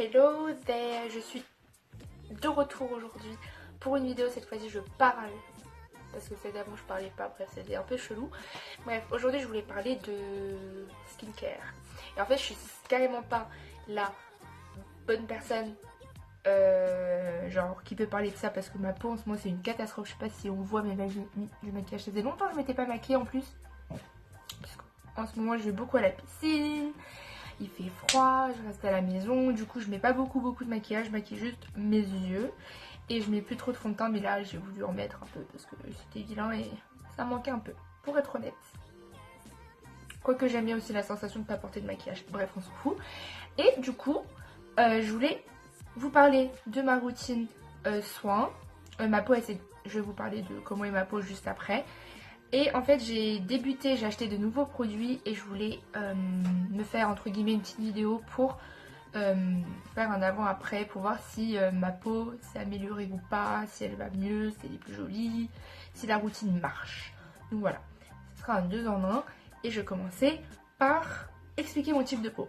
Hello there, je suis de retour aujourd'hui pour une vidéo. Cette fois-ci je parle parce que celle d'avant je parlais pas, bref c'était un peu chelou. Bref, aujourd'hui je voulais parler de skincare. Et en fait je suis carrément pas la bonne personne genre qui peut parler de ça parce que ma peau en ce moment c'est une catastrophe. Je sais pas si on voit mais là je maquillage, ça faisait longtemps que je m'étais pas maquillée en plus. En ce moment je vais beaucoup à la piscine. Il fait froid, je reste à la maison, du coup je mets pas beaucoup de maquillage, je maquille juste mes yeux et je mets plus trop de fond de teint, mais là j'ai voulu en mettre un peu parce que c'était vilain et ça manquait un peu, pour être honnête. Quoique j'aime bien aussi la sensation de pas porter de maquillage, bref on s'en fout. Et du coup je voulais vous parler de ma routine soins. Ma peau, je vais vous parler de comment est ma peau juste après. Et en fait j'ai acheté de nouveaux produits et je voulais me faire entre guillemets une petite vidéo pour faire un avant-après pour voir si ma peau s'est améliorée ou pas, si elle va mieux, si elle est plus jolie, si la routine marche. Donc voilà, ce sera un 2 en 1 et je vais commencer par expliquer mon type de peau.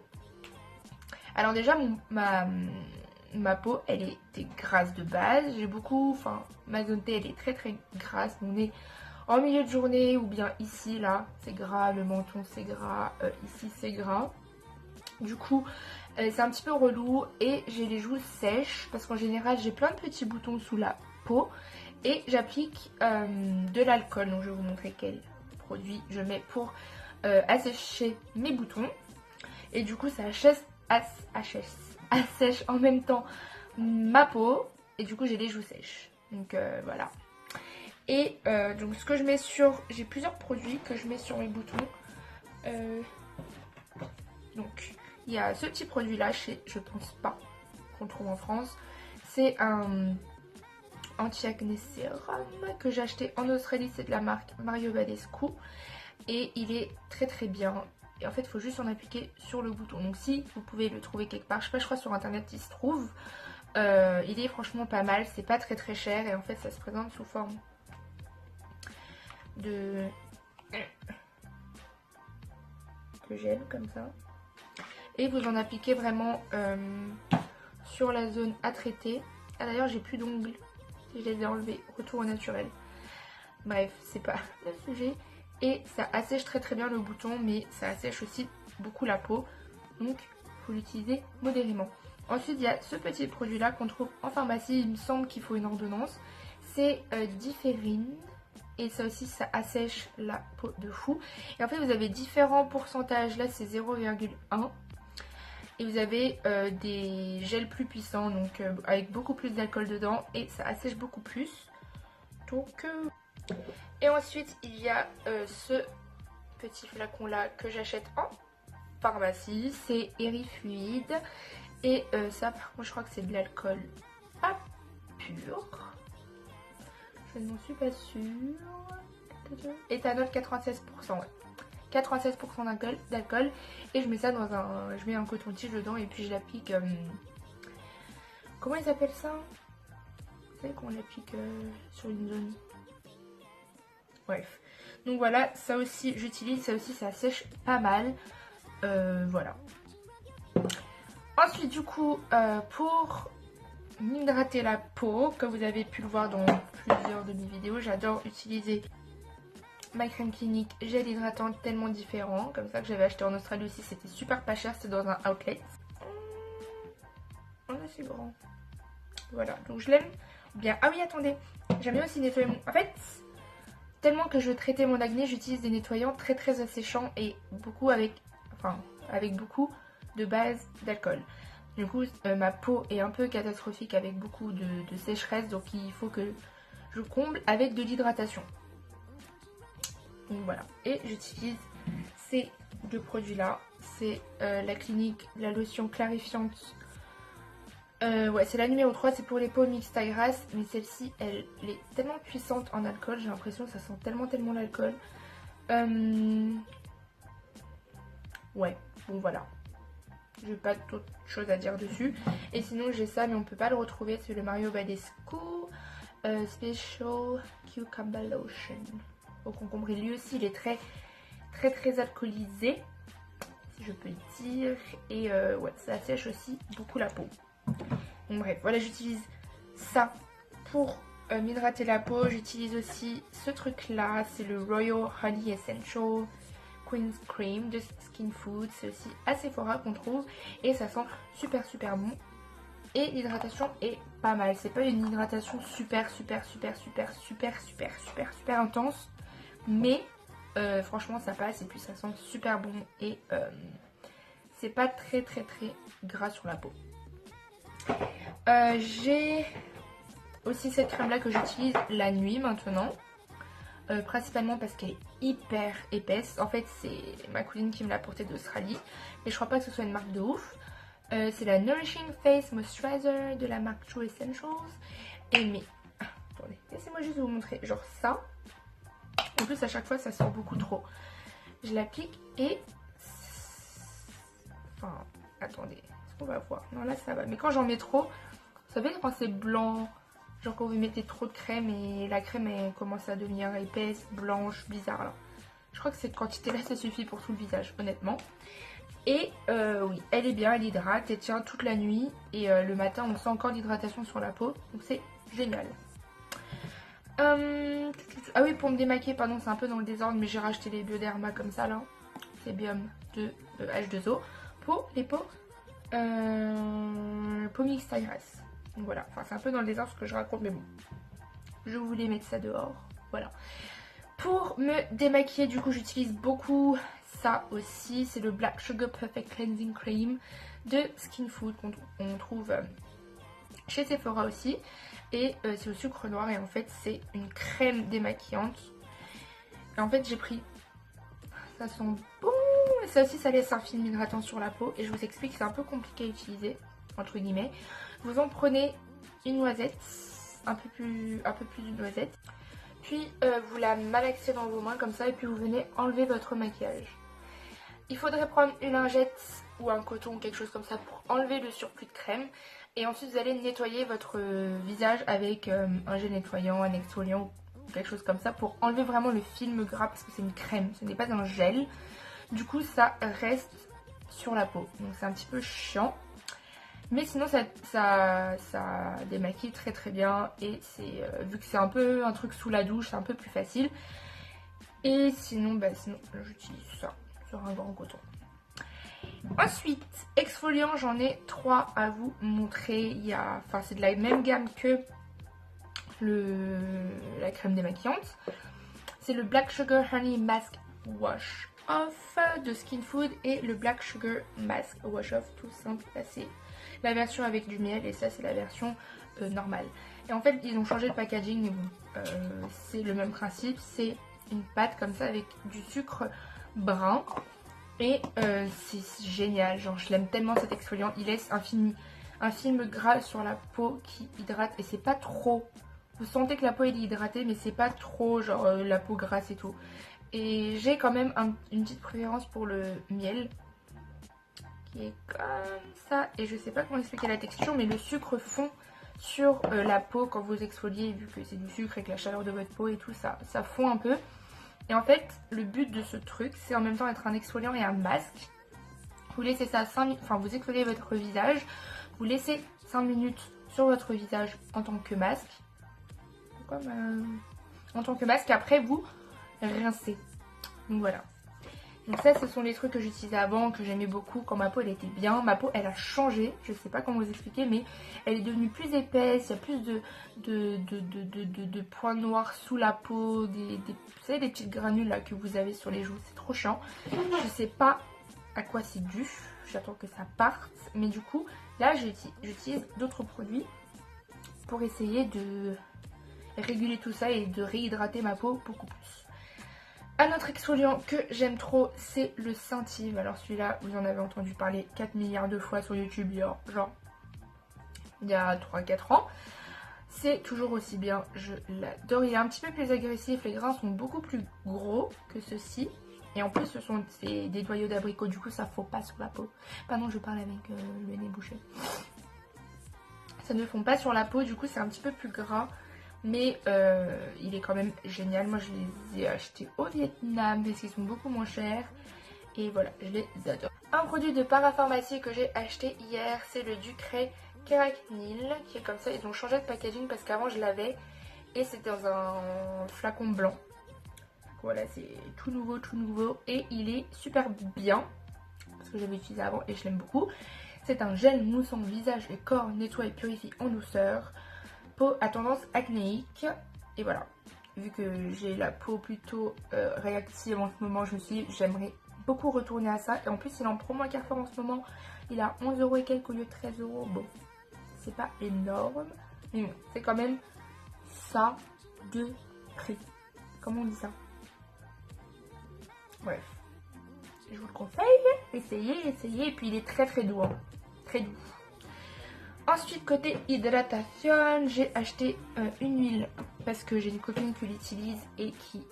Alors déjà ma peau elle était grasse de base, j'ai beaucoup, ma zone T elle est très grasse, mon nez en milieu de journée ou bien ici là c'est gras, le menton c'est gras, ici c'est gras. Du coup c'est un petit peu relou et j'ai les joues sèches parce qu'en général j'ai plein de petits boutons sous la peau et j'applique de l'alcool. Donc je vais vous montrer quel produit je mets pour assécher mes boutons et du coup ça assèche en même temps ma peau et du coup j'ai les joues sèches. Donc voilà. Et donc ce que je mets j'ai plusieurs produits que je mets sur mes boutons. Donc il y a ce petit produit là, je pense pas qu'on trouve en France. C'est un anti-acné sérum que j'ai acheté en Australie, c'est de la marque Mario Badescu. Et il est très bien. Et en fait il faut juste en appliquer sur le bouton. Donc si vous pouvez le trouver quelque part, je sais pas, je crois sur internet il se trouve. Il est franchement pas mal, c'est pas très cher et en fait ça se présente sous forme de gel comme ça et vous en appliquez vraiment sur la zone à traiter. Ah d'ailleurs j'ai plus d'ongles, je les ai enlevés, retour au naturel. Bref, c'est pas le sujet. Et ça assèche très bien le bouton, mais ça assèche aussi beaucoup la peau, donc il faut l'utiliser modérément. Ensuite il y a ce petit produit là qu'on trouve en pharmacie, il me semble qu'il faut une ordonnance, c'est Différine. Et ça aussi ça assèche la peau de fou. Et en fait vous avez différents pourcentages. Là c'est 0,1. Et vous avez des gels plus puissants. Donc avec beaucoup plus d'alcool dedans. Et ça assèche beaucoup plus. Donc Et ensuite il y a ce petit flacon là que j'achète en pharmacie. C'est Airifluid. Et ça par contre je crois que c'est de l'alcool pas pur. Je n'en suis pas sûre. Éthanol 96%, ouais. 96% d'alcool. Et je mets ça dans un... Je mets un coton-tige dedans et puis je l'applique... Comment ils appellent ça? Vous savez qu'on l'applique sur une zone. Bref. Donc voilà, ça aussi j'utilise. Ça aussi ça sèche pas mal. Voilà. Ensuite du coup, pour... m'hydrater la peau, comme vous avez pu le voir dans plusieurs de mes vidéos, j'adore utiliser ma crème clinique gel hydratant tellement différent, comme ça que j'avais acheté en Australie aussi, c'était super pas cher, c'était dans un outlet. On a assez grand. Voilà, donc je l'aime bien. Ah oui, attendez, j'aime bien aussi nettoyer mon... En fait, tellement que je veux traiter mon acné, j'utilise des nettoyants très asséchants et beaucoup avec beaucoup de base d'alcool. Du coup ma peau est un peu catastrophique avec beaucoup de sécheresse, donc il faut que je comble avec de l'hydratation. Donc voilà, et j'utilise ces deux produits là. C'est la clinique, la lotion clarifiante. Ouais, c'est la numéro 3, c'est pour les peaux mixtes à grasse, mais celle-ci elle est tellement puissante en alcool, j'ai l'impression que ça sent tellement l'alcool. Ouais, bon voilà. J'ai pas d'autre chose à dire dessus. Et sinon j'ai ça mais on peut pas le retrouver. C'est le Mario Badescu Special Cucumber Lotion au concombre. Et lui aussi il est très alcoolisé. je peux dire. Et ouais, ça sèche aussi beaucoup la peau. Bon bref, voilà, j'utilise ça pour m'hydrater la peau. J'utilise aussi ce truc là, c'est le Royal Honey Essential Queen's Cream de Skin Food. C'est aussi à Sephora qu'on trouve et ça sent super bon. Et l'hydratation est pas mal. C'est pas une hydratation super intense, mais franchement ça passe et puis ça sent super bon et c'est pas très gras sur la peau. J'ai aussi cette crème là que j'utilise la nuit maintenant, principalement parce qu'elle est hyper épaisse. En fait c'est ma cousine qui me l'a portée d'Australie et je crois pas que ce soit une marque de ouf. C'est la Nourishing Face Moisturizer de la marque True Essentials. Et mais attendez, laissez-moi juste vous montrer genre ça. En plus à chaque fois ça sort beaucoup trop. Je l'applique et enfin attendez, est-ce qu'on va voir? Non là ça va, mais quand j'en mets trop, vous savez quand c'est blanc, genre quand vous mettez trop de crème et la crème elle commence à devenir épaisse, blanche, bizarre là. Je crois que cette quantité là ça suffit pour tout le visage honnêtement. Et oui, elle est bien, elle hydrate, elle tient toute la nuit et le matin on sent encore l'hydratation sur la peau, donc c'est génial. Ah oui, pour me démaquiller, pardon, c'est un peu dans le désordre, mais j'ai racheté les Bioderma comme ça là, c'est Biome de H2O pour les peaux peau mixte taille grasse. Donc voilà, enfin c'est un peu dans le désordre ce que je raconte, mais bon, je voulais mettre ça dehors, voilà. Pour me démaquiller, du coup j'utilise beaucoup ça aussi, c'est le Black Sugar Perfect Cleansing Cream de Skin Food qu'on trouve chez Sephora aussi. Et c'est au sucre noir et en fait c'est une crème démaquillante. Et en fait j'ai pris, ça sent bon, et ça aussi ça laisse un film hydratant sur la peau. Et je vous explique, c'est un peu compliqué à utiliser, entre guillemets. Vous en prenez une noisette, un peu plus d'une noisette. Puis vous la malaxez dans vos mains comme ça et puis vous venez enlever votre maquillage. Il faudrait prendre une lingette ou un coton ou quelque chose comme ça pour enlever le surplus de crème. Et ensuite vous allez nettoyer votre visage avec un gel nettoyant, un exfoliant ou quelque chose comme ça pour enlever vraiment le film gras parce que c'est une crème, ce n'est pas un gel. Du coup ça reste sur la peau, donc c'est un petit peu chiant. Mais sinon ça démaquille très bien et c'est vu que c'est un peu un truc sous la douche, c'est un peu plus facile. Et sinon, sinon j'utilise ça sur un grand coton. Ensuite, exfoliant, j'en ai 3 à vous montrer. Enfin c'est de la même gamme que la crème démaquillante. C'est le Black Sugar Honey Mask Wash Off de Skin Food et le Black Sugar Mask Wash Off tout simple. Là c'est la version avec du miel et ça c'est la version normale. Et en fait ils ont changé le packaging mais bon c'est le même principe, c'est une pâte comme ça avec du sucre brun et c'est génial, genre je l'aime tellement cet exfoliant, il laisse un film gras sur la peau qui hydrate et c'est pas trop, vous sentez que la peau est hydratée mais c'est pas trop genre la peau grasse et tout. Et j'ai quand même une petite préférence pour le miel qui est comme ça et je sais pas comment expliquer la texture mais le sucre fond sur la peau quand vous exfoliez vu que c'est du sucre avec la chaleur de votre peau et tout ça fond un peu. Et en fait le but de ce truc c'est en même temps être un exfoliant et un masque. Vous laissez ça 5 minutes, enfin vous exfoliez votre visage, vous laissez 5 minutes sur votre visage en tant que masque. Pourquoi en tant que masque, après vous rincez. Donc voilà. Donc ça ce sont les trucs que j'utilisais avant, que j'aimais beaucoup quand ma peau elle était bien. Ma peau elle a changé, je sais pas comment vous expliquer mais elle est devenue plus épaisse, il y a plus de points noirs sous la peau, vous savez des petites granules là que vous avez sur les joues, c'est trop chiant. Je sais pas à quoi c'est dû, j'attends que ça parte mais du coup là j'utilise d'autres produits pour essayer de réguler tout ça et de réhydrater ma peau beaucoup plus. Un autre exfoliant que j'aime trop, c'est le Scentive. Alors celui-là, vous en avez entendu parler 4 milliards de fois sur YouTube, genre il y a 3-4 ans. C'est toujours aussi bien, je l'adore. Il est un petit peu plus agressif, les grains sont beaucoup plus gros que ceux-ci. Et en plus, c'est des noyaux d'abricot, du coup ça fond pas sur la peau. Pardon, je parle avec le nez bouché. Ça ne fond pas sur la peau, du coup c'est un petit peu plus gras. Mais il est quand même génial. Moi je les ai achetés au Vietnam parce qu'ils sont beaucoup moins chers. Et voilà, je les adore. Un produit de parapharmacie que j'ai acheté hier, c'est le Ducray Keracnil, qui est comme ça. Ils ont changé de packaging parce qu'avant je l'avais et c'était dans un flacon blanc. Voilà, c'est tout nouveau et il est super bien parce que j'avais utilisé avant et je l'aime beaucoup. C'est un gel moussant visage et corps, nettoie et purifie en douceur. Peau à tendance acnéique. Et voilà, vu que j'ai la peau plutôt réactive en ce moment, je me suis dit j'aimerais beaucoup retourner à ça. Et en plus il est en promo à Carrefour en ce moment. Il a 11 € et quelques au lieu de 13 €. Bon, c'est pas énorme, mais bon, c'est quand même ça de prix. Comment on dit ça? Bref, je vous le conseille. Essayez. Et puis il est très doux, hein. Très doux. Ensuite, côté hydratation, j'ai acheté une huile parce que j'ai une copine qui l'utilise et qui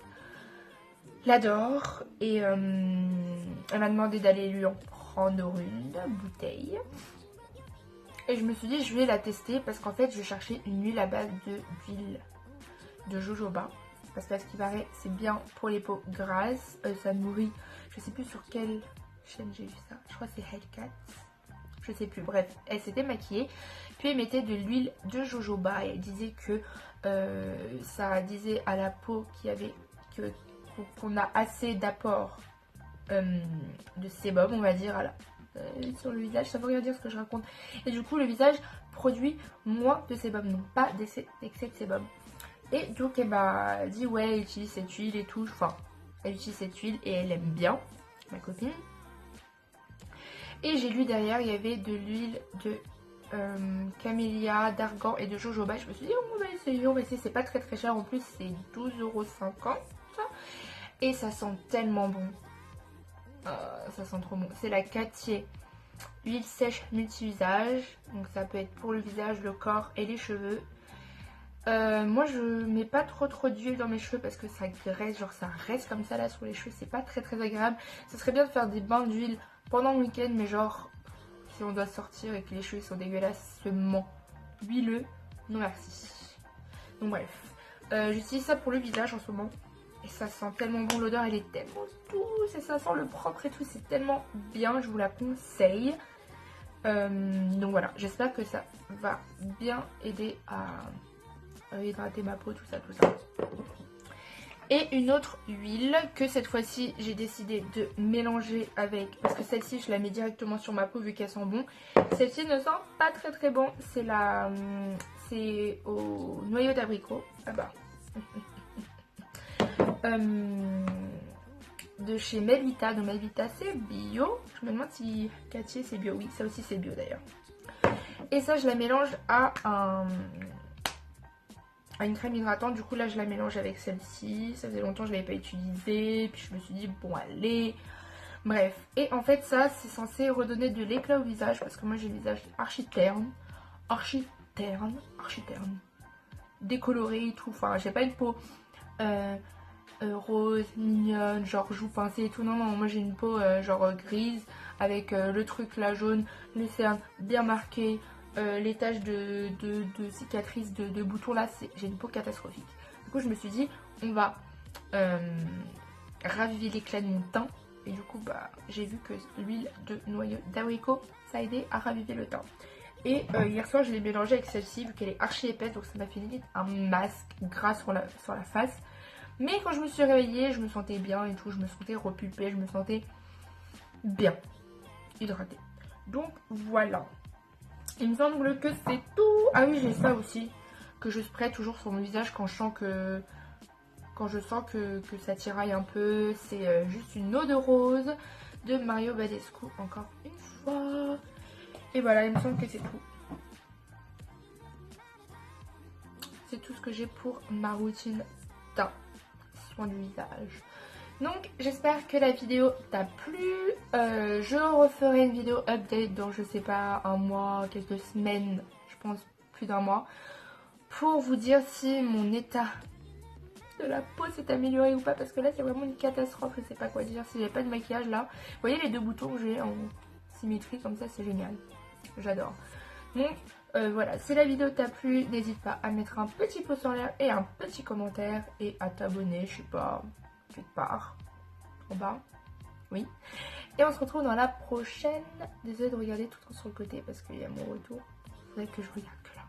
l'adore. Et elle m'a demandé d'aller lui en prendre une bouteille. Et je me suis dit, je vais la tester parce qu'en fait, je cherchais une huile à base d'huile de jojoba. Parce qu'à ce qui paraît, c'est bien pour les peaux grasses. Ça nourrit, je sais plus sur quelle chaîne j'ai vu ça. Je crois que c'est Hellcat. Je sais plus, bref, elle s'était maquillée, puis elle mettait de l'huile de jojoba et elle disait que ça disait à la peau qu'on a assez d'apport de sébum, on va dire, sur le visage, ça veut rien dire ce que je raconte, et du coup le visage produit moins de sébum, non pas d'excès de sébum. Et donc elle m'a dit ouais, elle utilise cette huile et tout, enfin elle utilise cette huile et elle aime bien, ma copine. Et j'ai lu derrière, il y avait de l'huile de camélia, d'argan et de jojoba. Je me suis dit, on va essayer. C'est pas très cher. En plus, c'est 12,50 €. Et ça sent tellement bon. Ça sent trop bon. C'est la Cartier huile sèche multi-usage. Donc ça peut être pour le visage, le corps et les cheveux. Moi, je mets pas trop d'huile dans mes cheveux parce que ça graisse. Genre, ça reste comme ça là sur les cheveux. C'est pas très agréable. Ça serait bien de faire des bains d'huile pendant le week-end, mais genre si on doit sortir et que les cheveux sont dégueulasses, huileux, non merci. Donc bref, j'utilise ça pour le visage en ce moment et ça sent tellement bon, l'odeur elle est tellement douce et ça sent le propre et tout, c'est tellement bien, je vous la conseille. Donc voilà, j'espère que ça va bien aider à hydrater ma peau, tout ça. Et une autre huile que cette fois-ci j'ai décidé de mélanger avec, parce que celle-ci je la mets directement sur ma peau vu qu'elle sent bon. Celle-ci ne sent pas très bon, c'est au noyau d'abricot. Ah bah. De chez Melvita. Donc Melvita c'est bio. Je me demande si Cartier c'est bio. Oui, ça aussi c'est bio d'ailleurs. Et ça je la mélange à une crème hydratante. Du coup là je la mélange avec celle-ci. Ça faisait longtemps que je ne l'avais pas utilisée. Puis je me suis dit bon allez. Bref. Et en fait ça c'est censé redonner de l'éclat au visage. Parce que moi j'ai le visage archi terne. Décoloré et tout. Enfin j'ai pas une peau rose, mignonne, genre joue pincée et tout. Non, moi j'ai une peau genre grise. Avec le truc là jaune. Les cernes bien marquées. Les taches de cicatrices, de boutons là, j'ai une peau catastrophique. Du coup je me suis dit on va raviver l'éclat de mon teint. Et du coup bah j'ai vu que l'huile de noyau d'abricot ça a aidé à raviver le teint. Et hier soir je l'ai mélangé avec celle-ci vu qu'elle est archi épaisse, donc ça m'a fait limite un masque gras sur la face. Mais quand je me suis réveillée je me sentais bien et tout, je me sentais repulpée, je me sentais bien hydratée. Donc voilà. Il me semble que c'est tout. Ah oui, j'ai ça aussi. Que je spray toujours sur mon visage quand je sens que ça tiraille un peu. C'est juste une eau de rose de Mario Badescu. Encore une fois. Et voilà, il me semble que c'est tout. C'est tout ce que j'ai pour ma routine teint. Soin du visage. Donc j'espère que la vidéo t'a plu. Je referai une vidéo update dans je sais pas un mois, quelques semaines, je pense plus d'un mois, pour vous dire si mon état de la peau s'est amélioré ou pas, parce que là c'est vraiment une catastrophe, je sais pas quoi dire. Si j'avais pas de maquillage là, vous voyez les deux boutons que j'ai en symétrie comme ça, c'est génial, j'adore. Donc voilà, si la vidéo t'a plu, n'hésite pas à mettre un petit pouce en l'air et un petit commentaire et à t'abonner, je sais pas, quelque part en bas, oui. Et on se retrouve dans la prochaine. Désolée de regarder tout sur le côté parce qu'il y a mon retour. C'est vrai que je regarde que là.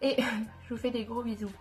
Et je vous fais des gros bisous.